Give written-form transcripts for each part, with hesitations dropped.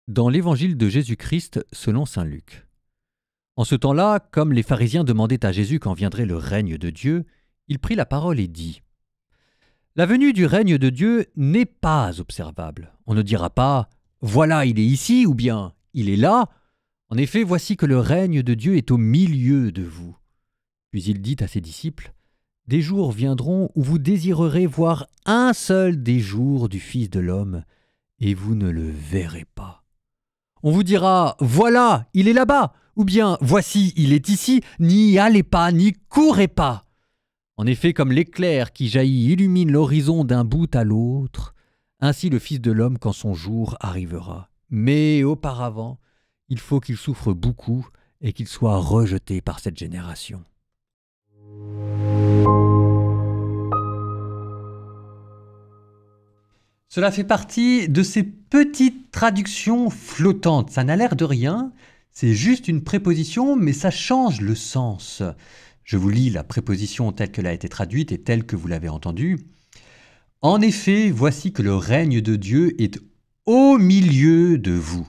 Dans l'évangile de Jésus-Christ selon saint Luc. En ce temps-là, comme les pharisiens demandaient à Jésus quand viendrait le règne de Dieu, il prit la parole et dit : La venue du règne de Dieu n'est pas observable. On ne dira pas : Voilà, il est ici, ou bien il est là. En effet, voici que le règne de Dieu est au milieu de vous. Puis il dit à ses disciples : Des jours viendront où vous désirerez voir un seul des jours du Fils de l'homme, et vous ne le verrez pas. On vous dira : Voilà, il est là-bas, ou bien voici, il est ici, n'y allez pas, n'y courez pas. En effet, comme l'éclair qui jaillit illumine l'horizon d'un bout à l'autre, ainsi le Fils de l'homme quand son jour arrivera. Mais auparavant, il faut qu'il souffre beaucoup et qu'il soit rejeté par cette génération. Cela fait partie de ces petites traductions flottantes. Ça n'a l'air de rien, c'est juste une préposition, mais ça change le sens. Je vous lis la préposition telle qu'elle a été traduite et telle que vous l'avez entendue. En effet, voici que le règne de Dieu est au milieu de vous.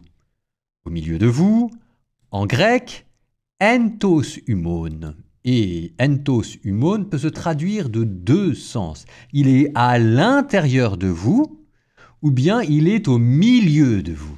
Au milieu de vous, en grec, entos humon. Et entos humon peut se traduire de deux sens. Il est à l'intérieur de vous, ou bien il est au milieu de vous.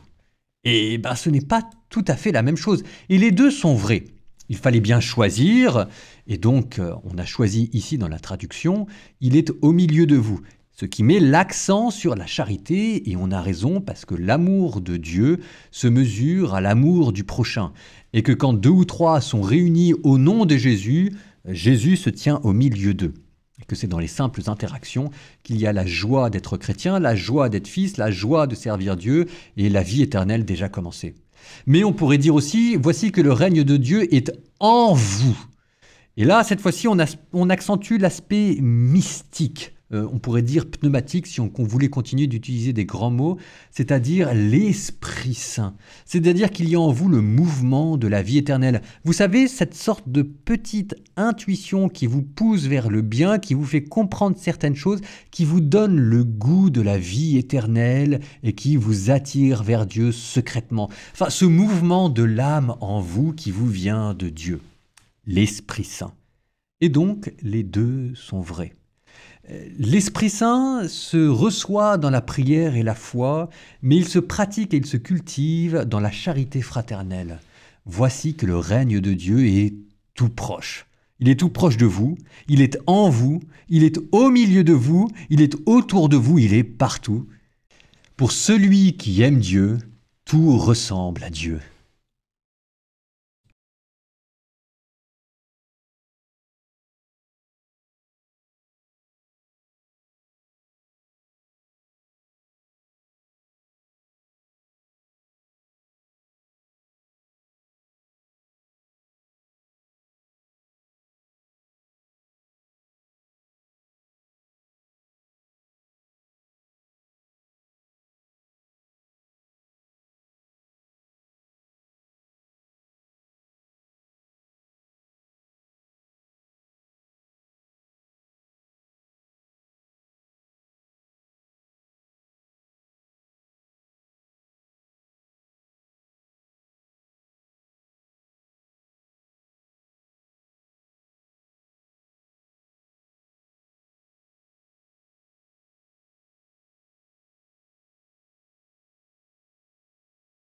Et ce n'est pas tout à fait la même chose. Et les deux sont vrais. Il fallait bien choisir, et donc on a choisi ici dans la traduction, il est au milieu de vous. Ce qui met l'accent sur la charité, et on a raison parce que l'amour de Dieu se mesure à l'amour du prochain. Et que quand deux ou trois sont réunis au nom de Jésus, Jésus se tient au milieu d'eux. Et que c'est dans les simples interactions qu'il y a la joie d'être chrétien, la joie d'être fils, la joie de servir Dieu et la vie éternelle déjà commencée. Mais on pourrait dire aussi, voici que le règne de Dieu est en vous. Et là, cette fois-ci, on accentue l'aspect mystique. On pourrait dire pneumatique si on voulait continuer d'utiliser des grands mots, c'est-à-dire l'Esprit Saint. C'est-à-dire qu'il y a en vous le mouvement de la vie éternelle. Vous savez, cette sorte de petite intuition qui vous pousse vers le bien, qui vous fait comprendre certaines choses, qui vous donne le goût de la vie éternelle et qui vous attire vers Dieu secrètement. Enfin, ce mouvement de l'âme en vous qui vous vient de Dieu, l'Esprit Saint. Et donc, les deux sont vrais. L'Esprit Saint se reçoit dans la prière et la foi, mais il se pratique et il se cultive dans la charité fraternelle. Voici que le règne de Dieu est tout proche. Il est tout proche de vous, il est en vous, il est au milieu de vous, il est autour de vous, il est partout. Pour celui qui aime Dieu, tout ressemble à Dieu.